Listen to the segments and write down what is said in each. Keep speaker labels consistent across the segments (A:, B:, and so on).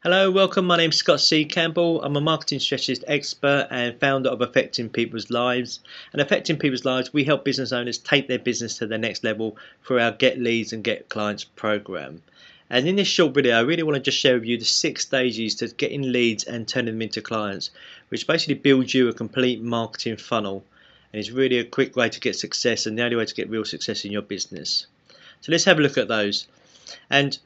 A: Hello, welcome. My name's Scott C. Campbell. I'm a marketing strategist expert and founder of Affecting People's Lives. And Affecting People's Lives, we help business owners take their business to the next level through our Get Leads and Get Clients program. And in this short video, I really want to just share with you the 6 stages to getting leads and turning them into clients, which basically builds you a complete marketing funnel. And it's really a quick way to get success and the only way to get real success in your business. So let's have a look at those. And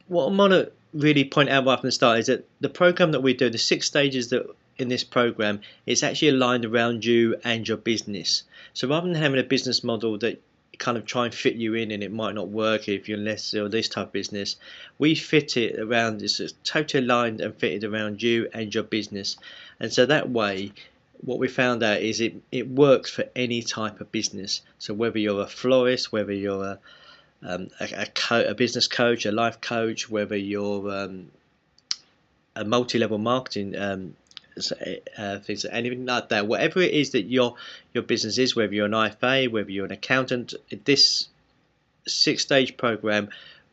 A: what I'm going to really point out right from the start is that the program that we do, the 6 stages that in this program, it's actually aligned around you and your business. So rather than having a business model that kind of try and fit you in and it might not work if you're less or this type of business, we fit it around, it's totally aligned and fitted around you and your business. And so that way, what we found out is it works for any type of business. So whether you're a florist, whether you're a business coach, a life coach, whether you're a multi-level marketing things, anything like that, whatever it is that your business is, whether you're an IFA, whether you're an accountant, this 6-stage program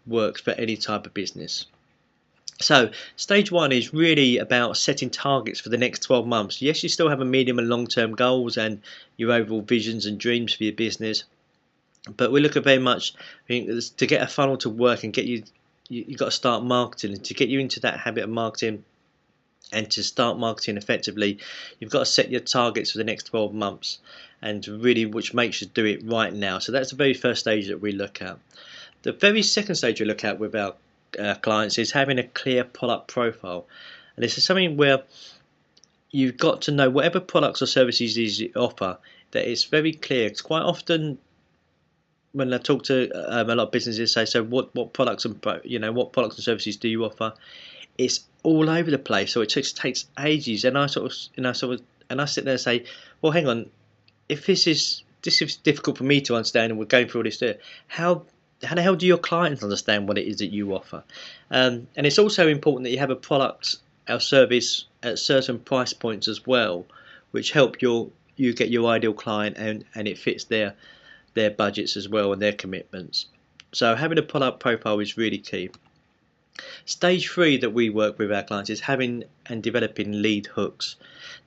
A: works for any type of business. So stage 1 is really about setting targets for the next 12 months. Yes, you still have a medium and long-term goals and your overall visions and dreams for your business, but we look at very much, to get a funnel to work and get you got to start marketing, and to get you into that habit of marketing and to start marketing effectively, you've got to set your targets for the next 12 months, and really which makes you do it right now. So that's the very first stage that we look at. The very second stage we look at with our clients is having a clear product profile, and this is something where you've got to know whatever products or services you offer, that it's very clear. It's quite often when I talk to a lot of businesses, say, so what products and what products and services do you offer? It's all over the place, so it just takes ages. And I sit there and say, well, hang on, if this is difficult for me to understand, and we're going through all this, how the hell do your clients understand what it is that you offer? And it's also important that you have a product or service at certain price points as well, which help you get your ideal client and it fits their budgets as well and their commitments. So having a product profile is really key. Stage 3 that we work with our clients is having and developing lead hooks.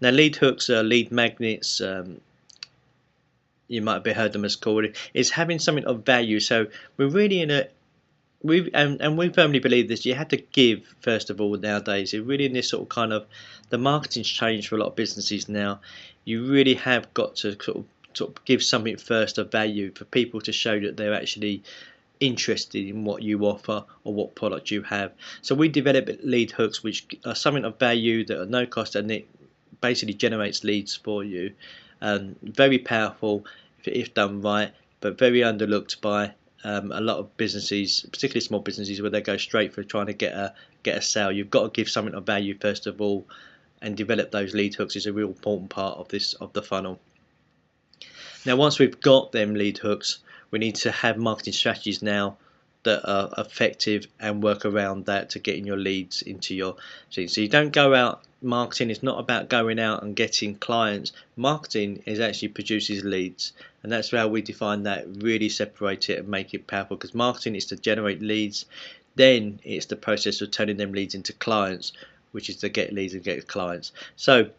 A: Now, lead hooks are lead magnets. You might have heard them as called. Is having something of value. So we're really we firmly believe this. You have to give first of all nowadays. You're really in this sort of kind of, the marketing's changed for a lot of businesses now. You really have got to sort of give something first of value for people to show that they're actually interested in what you offer or what product you have. So we develop lead hooks which are something of value that are no cost, and it basically generates leads for you. Very powerful if done right, but very underlooked by a lot of businesses, particularly small businesses, where they go straight for trying to get a sale. You've got to give something of value first of all, and develop those lead hooks is a real important part of the funnel. Now, once we've got them lead hooks, we need to have marketing strategies now that are effective and work around that to getting your leads into your team. So you don't go out marketing. It's not about going out and getting clients. Marketing is actually produces leads, and that's how we define that, really separate it and make it powerful, because marketing is to generate leads, then it's the process of turning them leads into clients, which is to get leads and get clients. So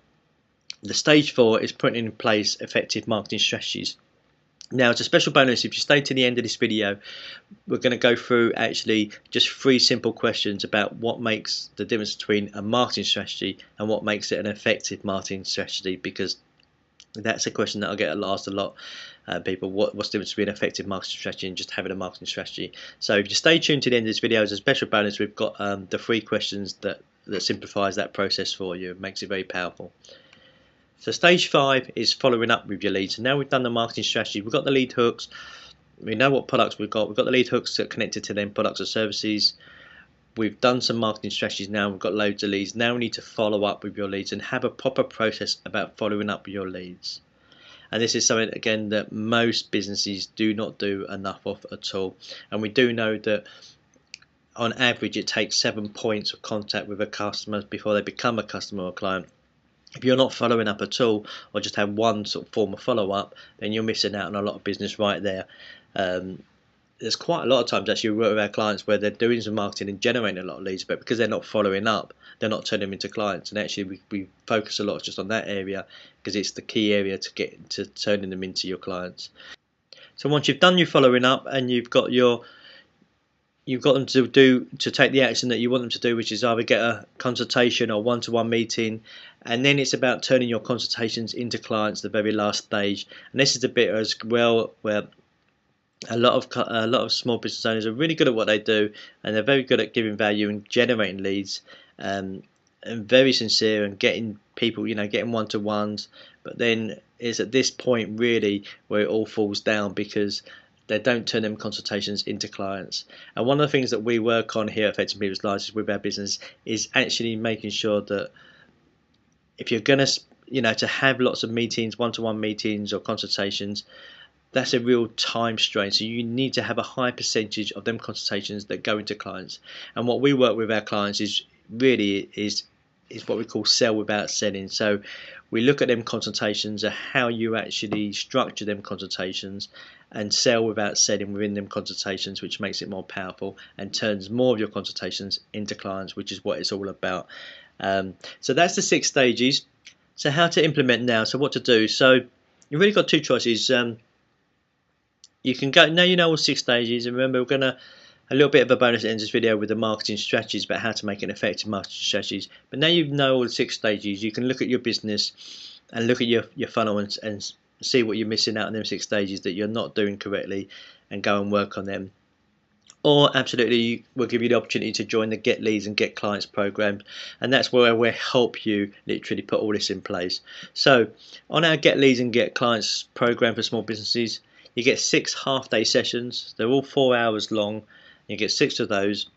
A: the stage 4 is putting in place effective marketing strategies. Now, as a special bonus, if you stay to the end of this video, we're going to go through actually just 3 simple questions about what makes the difference between a marketing strategy and what makes it an effective marketing strategy, because that's a question that I get asked a lot. People, what's the difference between an effective marketing strategy and just having a marketing strategy? So if you stay tuned to the end of this video, as a special bonus, we've got the 3 questions that simplifies that process for you and makes it very powerful. So stage 5 is following up with your leads. So now we've done the marketing strategy, we've got the lead hooks, we know what products we've got the lead hooks that are connected to them products or services. We've done some marketing strategies now, we've got loads of leads. Now we need to follow up with your leads and have a proper process about following up with your leads. And this is something, again, that most businesses do not do enough of at all. And we do know that on average it takes 7 points of contact with a customer before they become a customer or client. If you're not following up at all, or just have one sort of form of follow-up, then you're missing out on a lot of business right there. there's quite a lot of times actually we work with our clients where they're doing some marketing and generating a lot of leads, but because they're not following up, they're not turning them into clients. And actually we focus a lot just on that area because it's the key area to get to turning them into your clients. So once you've done your following up and you've got them to take the action that you want them to do, which is either get a consultation or one-to-one meeting, and then it's about turning your consultations into clients, the very last stage. And this is the bit as well where a lot of small business owners are really good at what they do, and they're very good at giving value and generating leads, and very sincere and getting people, getting one-to-ones. But then it's at this point really where it all falls down because they don't turn them consultations into clients. And one of the things that we work on here at Affecting People's Lives with our business is actually making sure that if you're going to have lots of meetings, one-to-one meetings or consultations, that's a real time strain. So you need to have a high percentage of them consultations that go into clients. And what we work with our clients is what we call sell without selling. So we look at them consultations and how you actually structure them consultations and sell without selling within them consultations, which makes it more powerful and turns more of your consultations into clients, which is what it's all about. So that's the 6 stages. So how to implement now, so what to do. So you've really got 2 choices. You can go, now you know all 6 stages, and remember we're going to, a little bit of a bonus at the end of this video with the marketing strategies about how to make an effective marketing strategies. But now you know all the 6 stages, you can look at your business and look at your funnel and see what you're missing out on them 6 stages that you're not doing correctly and go and work on them. Or absolutely, we'll give you the opportunity to join the Get Leads and Get Clients program, and that's where we'll help you literally put all this in place. So on our Get Leads and Get Clients program for small businesses, you get 6 half-day sessions. They're all 4 hours long. You get 6 of those,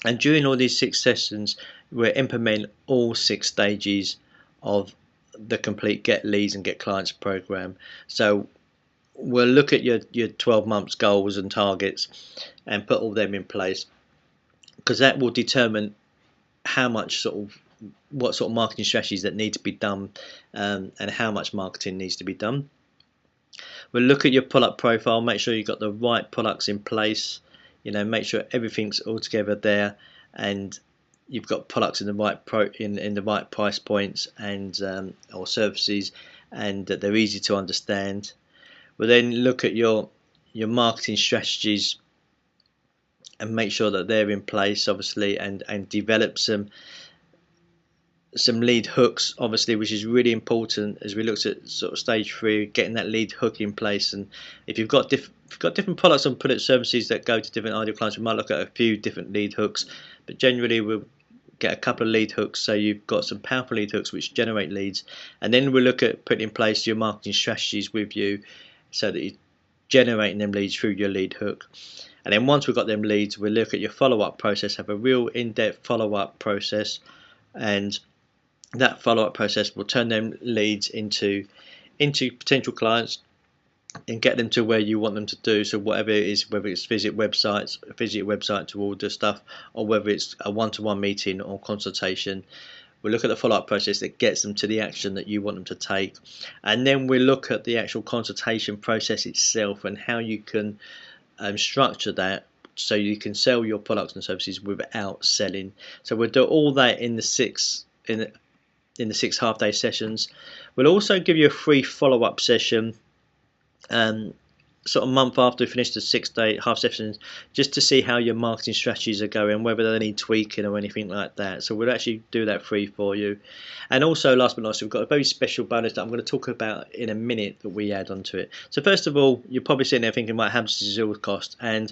A: and during all these 6 sessions we'll implement all 6 stages of the complete Get Leads and Get Clients program. So we'll look at your 12 months goals and targets and put all them in place, because that will determine what sort of marketing strategies that need to be done, and how much marketing needs to be done. We'll look at your product profile, make sure you've got the right products in place, make sure everything's all together there, and you've got products in the right in the right price points and or services, and that they're easy to understand. We'll then look at your marketing strategies and make sure that they're in place, obviously, and develop some lead hooks, obviously, which is really important as we looked at sort of stage 3, getting that lead hook in place. And if you've got different products and product services that go to different ideal clients, we might look at a few different lead hooks, but generally we'll get a couple of lead hooks, so you've got some powerful lead hooks which generate leads, and then we'll look at putting in place your marketing strategies with you so that you're generating them leads through your lead hook. And then once we've got them leads, we'll look at your follow-up process, have a real in-depth follow-up process, and that follow-up process will turn them leads into potential clients and get them to where you want them to do. So whatever it is, whether it's visit a website to order stuff, or whether it's a one-to-one meeting or consultation, we'll look at the follow-up process that gets them to the action that you want them to take. And then we'll look at the actual consultation process itself and how you can structure that so you can sell your products and services without selling. So we'll do all that in the 6 half-day sessions. We'll also give you a free follow-up session sort of month after we finish the 6-day half sessions, just to see how your marketing strategies are going, whether they need tweaking or anything like that. So we'll actually do that free for you. And also, last but not least, we've got a very special bonus that I'm going to talk about in a minute that we add onto it. So first of all, you're probably sitting there thinking, how much does this all cost? And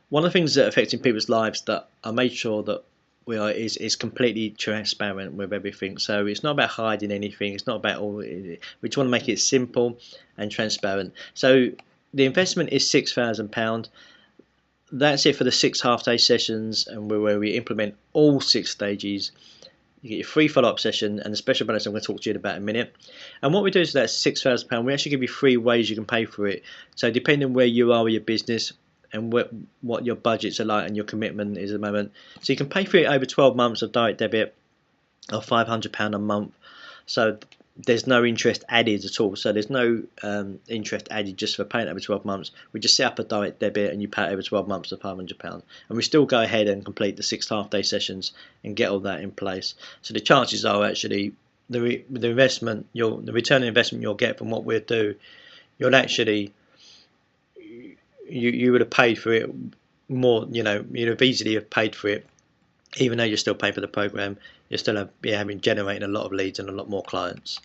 A: one of the things that are affecting people's lives that I made sure that we are is completely transparent with everything. So it's not about hiding anything. It's not about we just want to make it simple and transparent. So the investment is £6,000. That's it for the 6 half-day sessions, and where we implement all 6 stages. You get your free follow-up session and the special bonus I'm going to talk to you about in a minute. And what we do is that £6,000, we actually give you 3 ways you can pay for it. So depending on where you are with your business and what your budgets are like and your commitment is at the moment. So you can pay for it over 12 months of direct debit of £500 a month. So there's no interest added at all. So there's no interest added just for paying over 12 months. We just set up a direct debit and you pay it over 12 months of £500. And we still go ahead and complete the 6 half-day sessions and get all that in place. So the chances are actually the investment, the return on investment you'll get from what we'll do, you'll actually, you would have paid for it more, you'd have easily have paid for it. Even though you're still paying for the program, you're still generating a lot of leads and a lot more clients.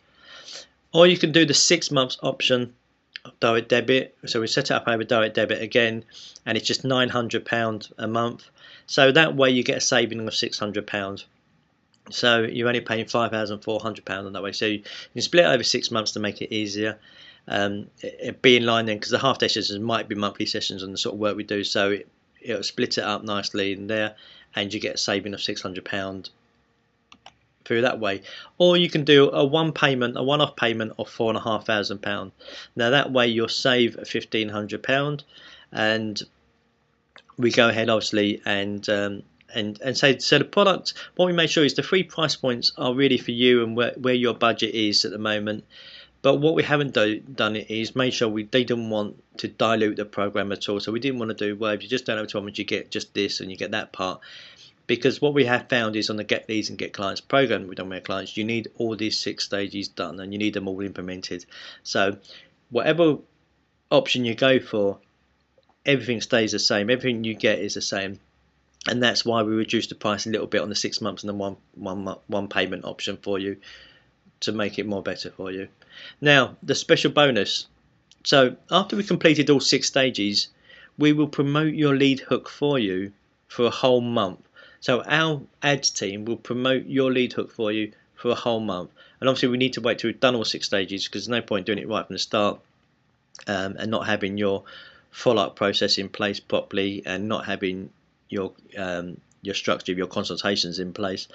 A: Or you can do the 6 months option of direct debit. So we set it up over direct debit again, and it's just £900 a month. So that way you get a saving of £600. So you're only paying £5,400 on that way. So you can split it over 6 months to make it easier. It be in line then, because the half-day sessions might be monthly sessions on the sort of work we do. So it'll split it up nicely in there, and you get a saving of £600 through that way. Or you can do a one-off payment of £4,500. Now that way you'll save £1,500, and we go ahead obviously and say, so the product, what we make sure is the 3 price points are really for you and where your budget is at the moment. But what we haven't done is made sure we didn't want to dilute the program at all. So we didn't want to do, well, if you just don't have 12 months, you get just this and you get that part. Because what we have found is on the Get Leads and Get Clients program we've done with our clients, you need all these 6 stages done and you need them all implemented. So whatever option you go for, everything stays the same. Everything you get is the same. And that's why we reduced the price a little bit on the 6 months and the one payment option for you, to make it more better for you. Now, the special bonus. So after we completed all 6 stages, we will promote your lead hook for you for a whole month. So our ads team will promote your lead hook for you for a whole month. And obviously we need to wait till we've done all 6 stages, because there's no point doing it right from the start and not having your follow-up process in place properly, and not having your structure of your consultations in place.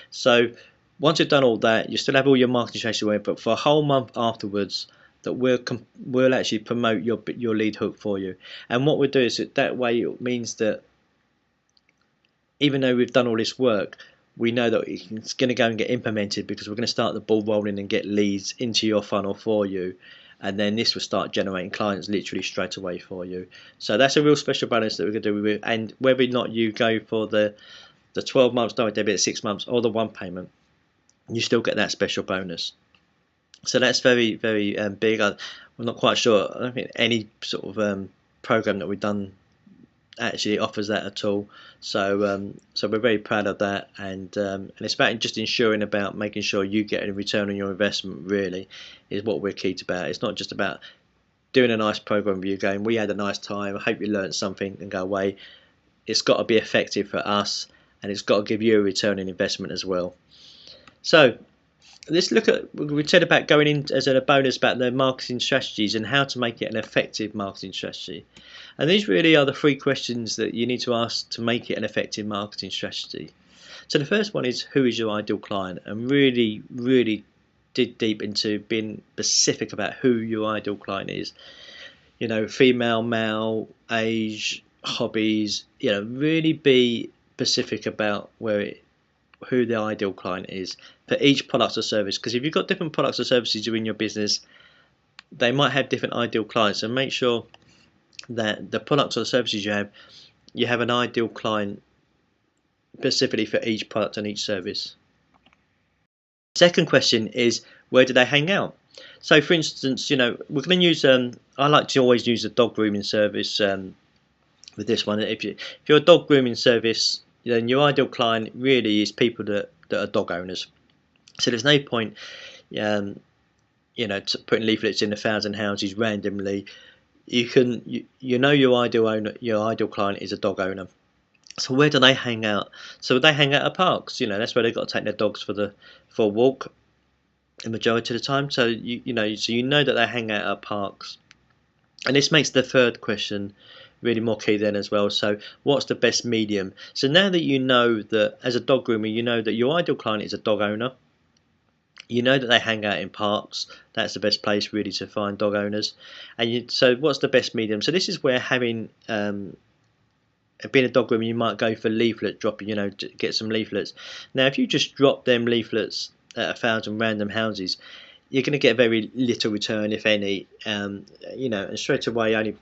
A: So once you've done all that, you still have all your marketing strategy away, but for a whole month afterwards, that we'll actually promote your lead hook for you. And what we'll do is that way it means that even though we've done all this work, we know that it's going to go and get implemented, because we're going to start the ball rolling and get leads into your funnel for you, and then this will start generating clients literally straight away for you. So that's a real special bonus that we're going to do with it. And whether or not you go for the 12 months direct debit, 6 months, or the one payment, you still get that special bonus. So that's very, very big. I'm not quite sure. I don't think any sort of program that we've done actually offers that at all. So so we're very proud of that, and it's about just ensuring about making sure you get a return on your investment. Really, is what we're key about. It's not just about doing a nice program with you, going, we had a nice time, I hope you learned something, and go away. It's got to be effective for us, and it's got to give you a return on investment as well. So let's look at, we said about going in as a bonus about the marketing strategies and how to make it an effective marketing strategy. And these really are the 3 questions that you need to ask to make it an effective marketing strategy. So the first one is, who is your ideal client? And really, really dig deep into being specific about who your ideal client is. Female, male, age, hobbies. Really be specific about who the ideal client is for each product or service. Because if you've got different products or services in your business, they might have different ideal clients. So make sure that the products or services you have an ideal client specifically for each product and each service. Second question is, where do they hang out? So for instance, we're going to use I like to always use a dog grooming service with this one. If you're a dog grooming service, then your ideal client really is people that are dog owners. So there's no point putting leaflets in 1,000 houses randomly. Your ideal client is a dog owner. So where do they hang out? So they hang out at parks. That's where they've got to take their dogs for a walk the majority of the time. So you know that they hang out at parks. And this makes the third question really more key then as well. So what's the best medium? So now that you know that as a dog groomer, you know that your ideal client is a dog owner. You know that they hang out in parks. That's the best place really to find dog owners. And so what's the best medium? So this is where having being a dog groomer, you might go for leaflet dropping, to get some leaflets. Now if you just drop them leaflets at 1,000 random houses, you're going to get very little return, if any. You know, and straight away only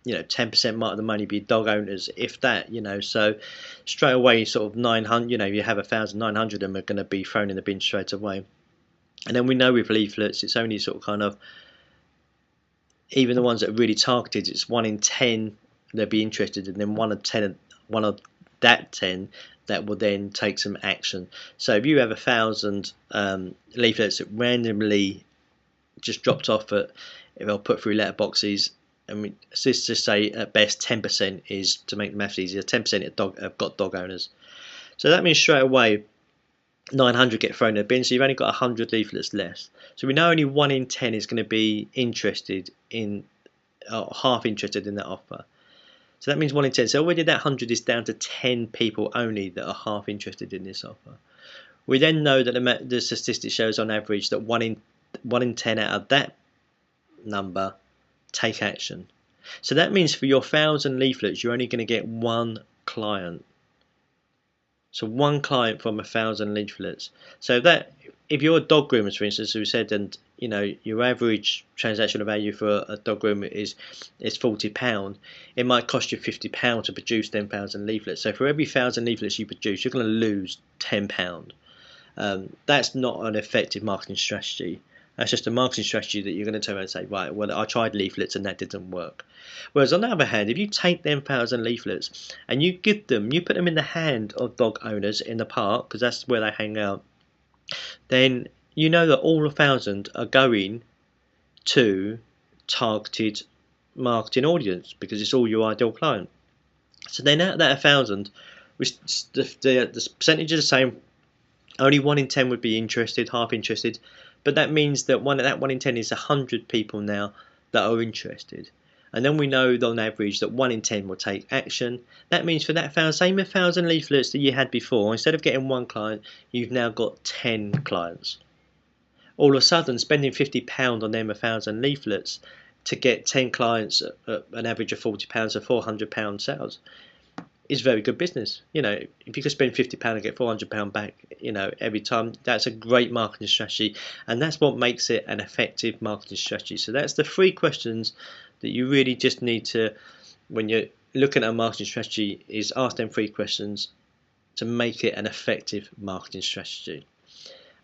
A: 10% might of the money be dog owners, if that. So straight away, sort of 900. You have 1,900 of them are going to be thrown in the bin straight away. And then we know with leaflets, it's only sort of kind of, even the ones that are really targeted, it's 1 in 10 they'll be interested, and then 1 of that 10 that will then take some action. So if you have 1,000 leaflets that randomly just dropped off if I'll put through letterboxes, and let's just say at best 10% is, to make the maths easier, 10% have got dog owners. So that means straight away 900 get thrown in the bin, so you've only got 100 leaflets less. So we know only 1 in 10 is going to be interested in, or half interested in that offer. So that means 1 in 10. So already that 100 is down to 10 people only that are half interested in this offer. We then know that the statistic shows on average that 1 in 10 out of that number take action. So that means for your 1,000 leaflets, you're only going to get 1 client. So 1 client from 1,000 leaflets. So if you're a dog groomer, for instance, as we said, and your average transactional value for a dog groomer is £40, it might cost you £50 to produce 10,000 leaflets. So for every 1,000 leaflets you produce, you're going to lose £10. That's not an effective marketing strategy. That's just a marketing strategy that you're going to turn around and say, right, well, I tried leaflets and that didn't work. Whereas on the other hand, if you take them 1,000 leaflets and you put them in the hand of dog owners in the park, because that's where they hang out, then you know that all 1,000 are going to targeted marketing audience, because it's all your ideal client. So then out of that 1,000, the percentage is the same. Only 1 in 10 would be interested, half interested. But that means that 1 in 10 is 100 people now that are interested. And then we know on average that 1 in 10 will take action. That means for that same 1,000 leaflets that you had before, instead of getting 1 client, you've now got 10 clients. All of a sudden, spending £50 on them 1,000 leaflets to get 10 clients at an average of £40 or £400 sales is very good business. If you could spend £50 and get £400 back, every time, that's a great marketing strategy, and that's what makes it an effective marketing strategy. So that's the 3 questions that you really just need to, when you're looking at a marketing strategy, is ask them 3 questions to make it an effective marketing strategy.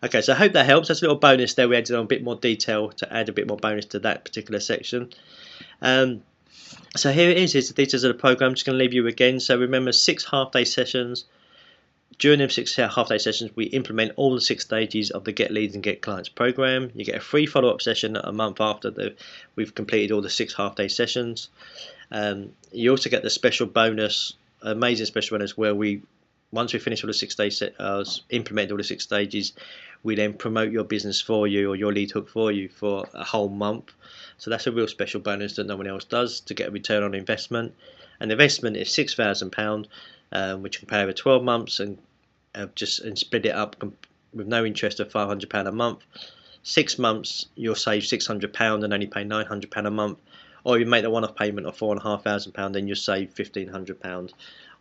A: Okay, so I hope that helps. That's a little bonus there. We added on a bit more detail to add a bit more bonus to that particular section. So here it is. Here's the details of the program. I'm just going to leave you again. So remember, 6 half-day sessions. During them 6 half-day sessions, we implement all the 6 stages of the Get Leads and Get Clients program. You get a free follow-up session a month after we've completed all the 6 half-day sessions. You also get the special bonus, amazing special bonus, where once we finish all the 6 days, implement all the 6 stages, we then promote your business for you, or your lead hook for you, for a whole month. So that's a real special bonus that no one else does, to get a return on investment. And the investment is £6,000, which you can pay over 12 months and split it up with no interest of £500 a month. 6 months, you'll save £600 and only pay £900 a month. Or you make the one-off payment of £4,500, then you'll save £1,500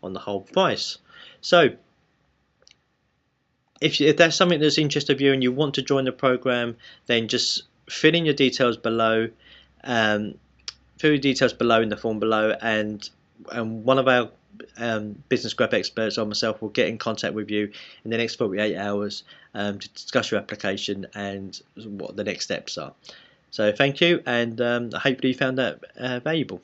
A: on the whole price. So if that's something that's interest of you and you want to join the program, then just fill in your details below. Fill your details below in the form below, and one of our business growth experts or myself will get in contact with you in the next 48 hours to discuss your application and what the next steps are. So thank you, and hopefully you found that valuable.